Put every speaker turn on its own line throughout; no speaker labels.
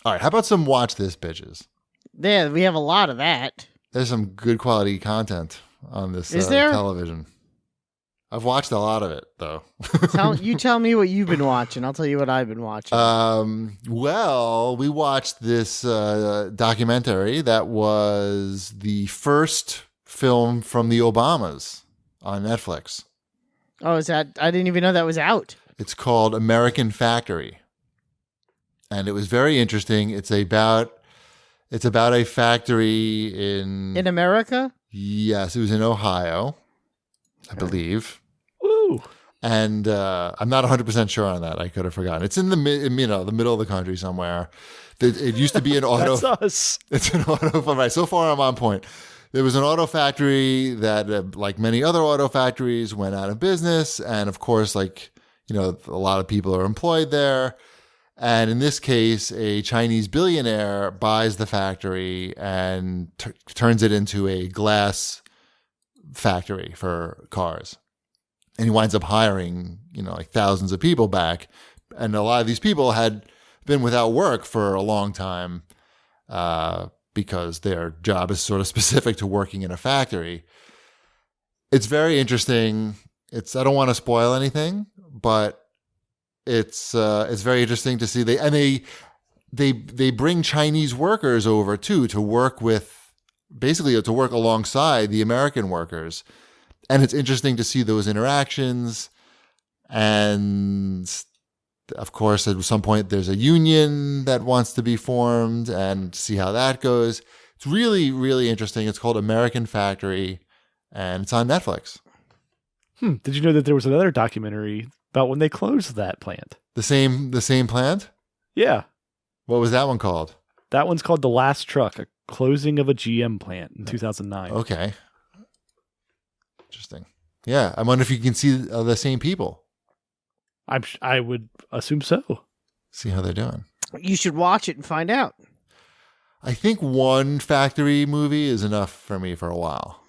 All right, how about some watch this, bitches?
Yeah, we have a lot of that.
There's some good quality content on this
Is there?
television. I've watched a lot of it, though.
Tell me what you've been watching. I'll tell you what I've been watching.
Well, we watched this documentary that was the first film from the Obamas on Netflix.
Oh, is that? I didn't even know that was out.
It's called American Factory. And it was very interesting. It's about a factory in
America?
Yes, it was in Ohio, I believe.
Woo!
And I'm not 100% sure on that. I could have forgotten. It's in the middle of the country somewhere. It used to be an auto.
That's us.
It's an auto. Right. So far, I'm on point. There was an auto factory that, like many other auto factories, went out of business, and of course, a lot of people are employed there. And in this case, a Chinese billionaire buys the factory and turns it into a glass factory for cars. And he winds up hiring, thousands of people back. And a lot of these people had been without work for a long time because their job is sort of specific to working in a factory. It's very interesting. I don't want to spoil anything, but it's very interesting to see. They bring Chinese workers over too to work alongside the American workers, and it's interesting to see those interactions. And of course, at some point, there's a union that wants to be formed, and see how that goes. It's really, really interesting. It's called American Factory, and it's on Netflix.
Did you know that there was another documentary about when they closed that plant?
The same plant?
Yeah.
What was that one called?
That one's called The Last Truck, a closing of a GM plant in 2009.
Okay. Interesting. Yeah. I wonder if you can see the same people.
I would assume so.
See how they're doing.
You should watch it and find out.
I think one factory movie is enough for me for a while.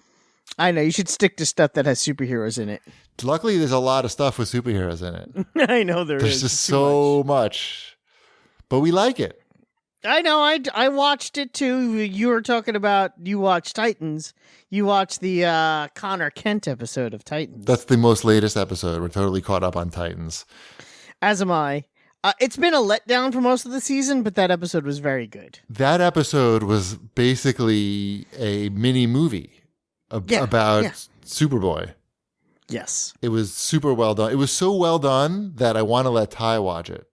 I know. You should stick to stuff that has superheroes in it.
Luckily, there's a lot of stuff with superheroes in it.
I know there's
just so much. But we like it.
I know. I watched it too. You were talking about you watched Titans. You watched the Connor Kent episode of Titans.
That's the most latest episode. We're totally caught up on Titans.
As am I. It's been a letdown for most of the season, but that episode was very good.
That episode was basically a mini movie about Superboy.
Yes.
It was super well done. It was so well done that I want to let Ty watch it.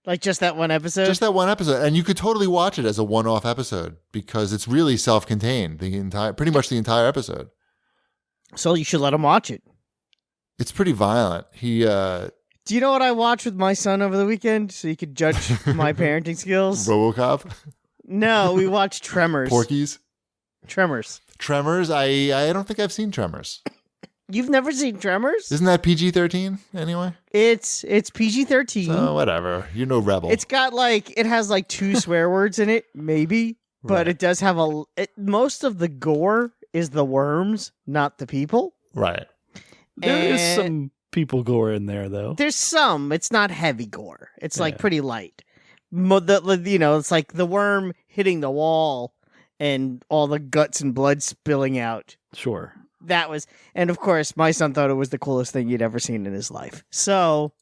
Like just that one episode?
Just that one episode. And you could totally watch it as a one-off episode because it's really self-contained, pretty much the entire episode.
So you should let him watch it.
It's pretty violent.
Do you know what I watched with my son over the weekend so you could judge my parenting skills?
RoboCop?
No, we watched Tremors.
Porky's?
Tremors.
Tremors? I don't think I've seen Tremors.
You've never seen Tremors?
Isn't that PG-13 anyway?
It's PG-13.
So whatever. You're no rebel.
It's got it has 2 swear words in it, maybe. But
Right.
it does have most of the gore is the worms, not the people.
Right.
There is some people gore in there, though.
There's some. It's not heavy gore. It's
Yeah.
pretty light. It's like the worm hitting the wall and all the guts and blood spilling out.
Sure.
That was, and of course, my son thought it was the coolest thing he'd ever seen in his life. So,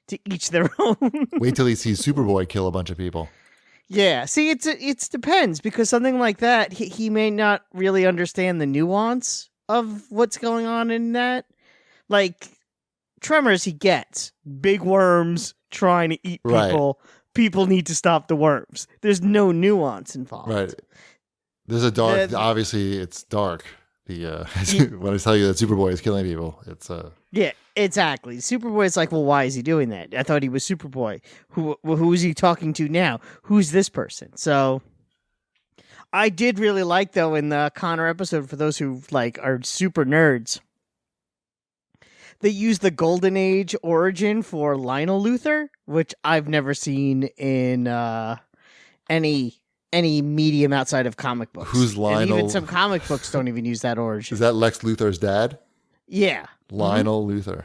to each their own.
Wait till he sees Superboy kill a bunch of people.
Yeah. See, it depends because something like that, he may not really understand the nuance of what's going on in that. Like Tremors, he gets big worms trying to eat people. Right. People need to stop the worms. There's no nuance involved.
Right. There's a dark. Obviously, it's dark. When I tell you that Superboy is killing people, it's
Yeah, exactly. Superboy's like, well, why is he doing that? I thought he was Superboy. Who is he talking to now? Who's this person? So, I did really like though in the Connor episode for those who are super nerds. They use the Golden Age origin for Lionel Luthor, which I've never seen in any medium outside of comic books.
Who's Lionel?
And even some comic books don't even use that origin.
Is that Lex Luthor's dad?
Yeah.
Lionel Luthor.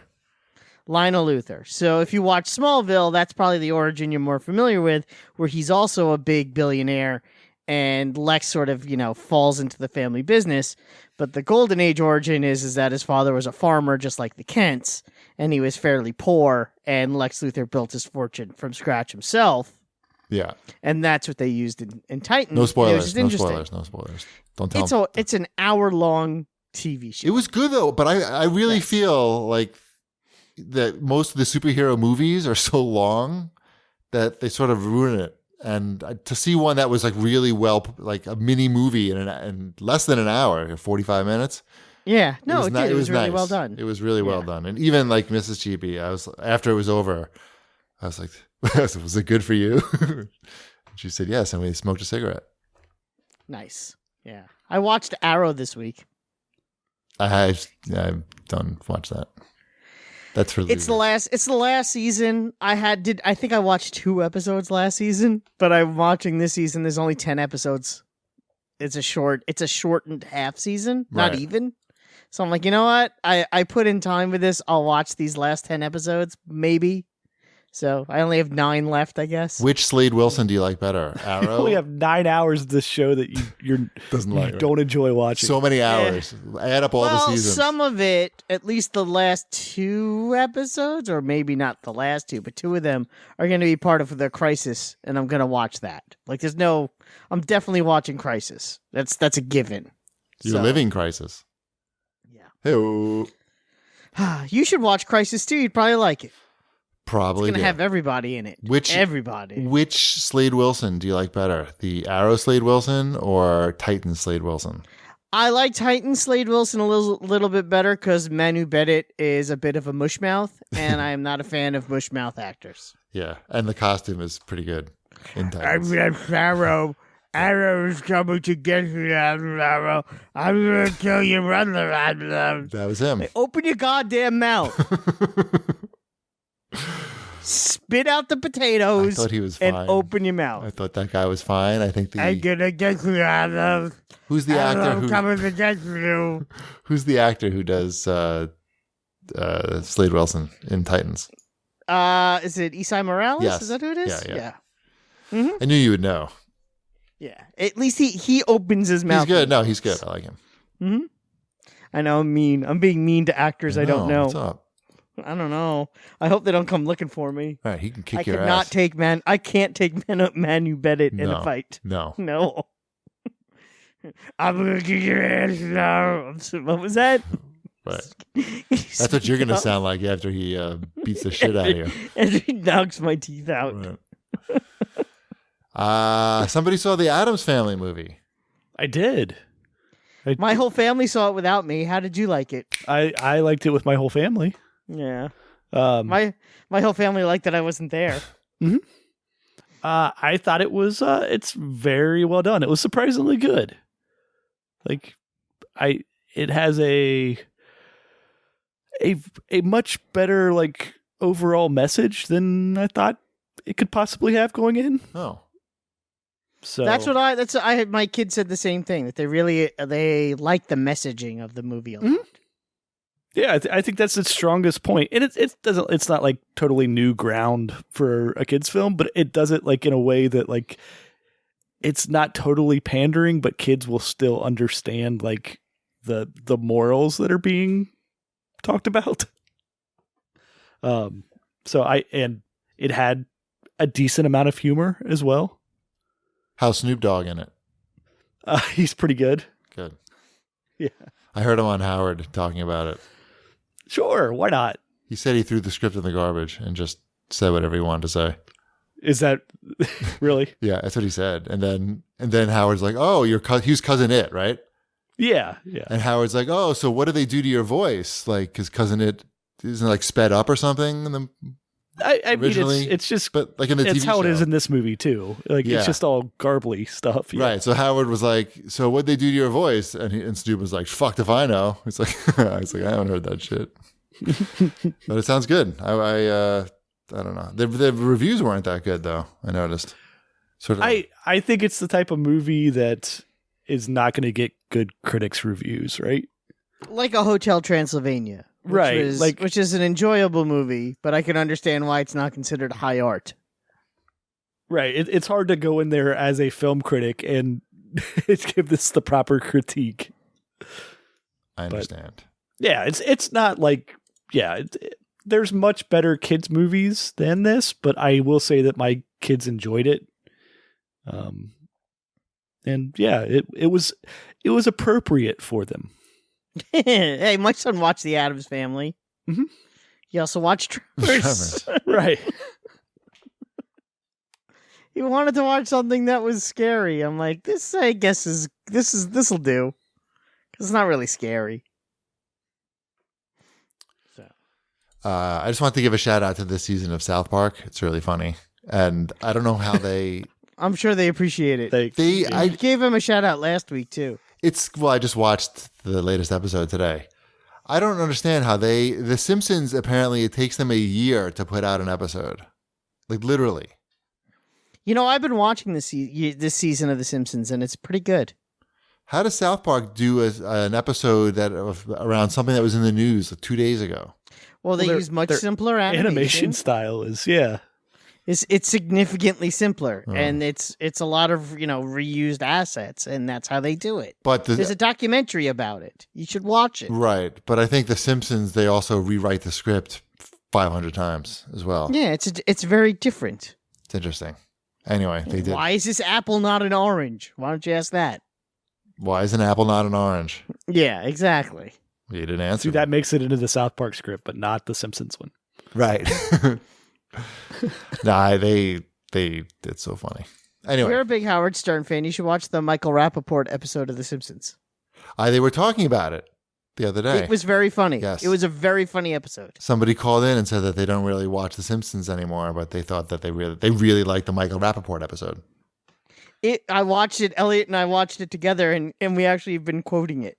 Lionel Luthor. So if you watch Smallville, that's probably the origin you're more familiar with, where he's also a big billionaire and Lex sort of, falls into the family business. But the Golden Age origin is that his father was a farmer just like the Kents, and he was fairly poor, and Lex Luthor built his fortune from scratch himself.
Yeah.
And that's what they used in Titans.
No spoilers.
Which is
No
interesting.
spoilers. No spoilers. Don't tell me.
It's an hour-long TV show.
It was good, though, but I really feel like that most of the superhero movies are so long that they sort of ruin it. And to see one that was like really well, like a mini movie in less than an hour, 45 minutes.
Yeah, no, it was really
nice.
well done.
It was really well done. And even like Mrs. Cheapy, after it was over, I was like, was it good for you? And she said, yes. And we smoked a cigarette.
Nice. Yeah. I watched Arrow this week.
I don't watch that. That's for
It's the last season. I think I watched 2 episodes last season, but I'm watching this season. There's only 10 episodes. It's a shortened half season, not
Right.
even. So I'm like, you know what? I put in time with this. I'll watch these last 10 episodes, maybe. So I only have 9 left, I guess.
Which Slade Wilson do you like better?
You
Arrow?
only have 9 hours of this show that you don't enjoy watching.
So many hours. Add up all the seasons.
Some of it, at least the last 2 episodes, or maybe not the last 2, but 2 of them are going to be part of the Crisis, and I'm going to watch that. Like, I'm definitely watching Crisis. That's a given.
You're living Crisis.
Yeah.
Hey,
you should watch Crisis too. You'd probably like it.
probably.
It's going to
do.
have everybody in it. Everybody.
Which Slade Wilson do you like better? The Arrow Slade Wilson or Titan Slade Wilson?
I like Titan Slade Wilson a little bit better because Manu Bennett is a bit of a mushmouth, and I am not a fan of mushmouth actors.
Yeah, and the costume is pretty good in Titans.
Arrow. Arrow is coming to get you, Arrow. I'm going to kill you, Arrow.
That was him.
Open your goddamn mouth. Spit out the potatoes.
I thought he was fine.
And open your mouth.
I thought that guy was fine. I think
I'm gonna get you, Arrow.
Who's the actor who?
coming to get you.
Who's the actor who does Slade Wilson in Titans?
Is it Isai Morales?
Yes.
Is that who it is?
Yeah.
Mm-hmm.
I knew you would know.
Yeah. At least he opens his mouth.
He's good. No, he's good. I like him.
Mm-hmm. I know I'm mean. I'm being mean to actors I don't know.
What's up?
I don't know. I hope they don't come looking for me.
All right, he can kick
I
your
cannot
ass.
I can't take Manu Bennett in a fight.
No.
No. I'm gonna kick your ass now. What was that?
Right. That's what you're going to sound like after he beats the shit out of you.
And he knocks my teeth out.
Right. Somebody saw the Addams Family movie.
I did.
My whole family saw it without me. How did you like it?
I liked it with my whole family.
Yeah.
My
whole family liked that I wasn't there.
Mm-hmm. I thought it was it's very well done. It was surprisingly good. Like it has a much better like overall message than I thought it could possibly have going in.
Oh.
So
my kid said the same thing, that they like the messaging of the movie a lot.
Mm-hmm. Yeah, I think that's its strongest point. And it's not like totally new ground for a kid's film, but it does it like in a way that like it's not totally pandering, but kids will still understand like the morals that are being talked about. And it had a decent amount of humor as well.
How's Snoop Dogg in it?
He's pretty good.
Good.
Yeah.
I heard him on Howard talking about it.
Sure, why not?
He said he threw the script in the garbage and just said whatever he wanted to say.
Is that really?
Yeah, that's what he said. And then Howard's like, "Oh, he's Cousin It, right?"
Yeah.
And Howard's like, "Oh, so what do they do to your voice? Like, because Cousin It isn't like sped up or something?" And then
I mean, it's just,
but like in the TV
it's how
show.
It is in this movie too. Like
Yeah.
it's just all garbly stuff. Yeah.
Right. So Howard was like, "So what'd they do to your voice?" And Snoop was like, "Fucked if I know." It's like, I haven't heard that shit. But it sounds good. I don't know. The reviews weren't that good though. I noticed. Sort of.
I think it's the type of movie that is not going to get good critics reviews, right?
Like a Hotel Transylvania,
Right.
Which is an enjoyable movie, but I can understand why it's not considered high art.
Right. It's hard to go in there as a film critic and give this the proper critique.
I understand.
But, yeah, it's not like, there's much better kids movies than this, but I will say that my kids enjoyed it. And yeah, it was appropriate for them.
Hey, my son watched the Addams Family.
Mm-hmm.
He also watched Tremors.
Right.
He wanted to watch something that was scary. I'm like, this I guess this'll do. 'Cause it's not really scary. So
I just want to give a shout out to this season of South Park. It's really funny. And I don't know how they
I'm sure they appreciate it. I gave him a shout out last week too.
I just watched the latest episode today. I don't understand how the Simpsons, apparently it takes them a year to put out an episode. Like literally.
You know, I've been watching this season of The Simpsons, and it's pretty good.
How does South Park do an episode around something that was in the news 2 days ago?
Well, they use much simpler
animation style is
It's significantly simpler, and it's a lot of reused assets, and that's how they do it.
But
there's a documentary about it. You should watch it.
Right, but I think The Simpsons, they also rewrite the script 500 times as well.
Yeah, it's very different.
It's interesting. Anyway, they did.
Why is this apple not an orange? Why don't you ask that?
Why is an apple not an orange?
Yeah, exactly.
You didn't answer.
See, that makes it into the South Park script, but not the Simpsons one.
Right. Nah, it's so funny. Anyway.
If you're a big Howard Stern fan, you should watch the Michael Rappaport episode of The Simpsons.
They were talking about it the other day.
It was very funny.
Yes.
It was a very funny episode.
Somebody called in and said that they don't really watch The Simpsons anymore, but they thought that they really liked the Michael Rappaport episode.
I watched it, Elliot and I watched it together, and we actually have been quoting it.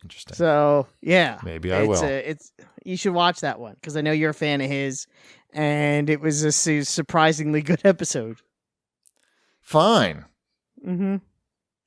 Interesting.
So, yeah.
Maybe I will.
You should watch that one, because I know you're a fan of his, and it was a surprisingly good episode.
Fine.
Mm-hmm.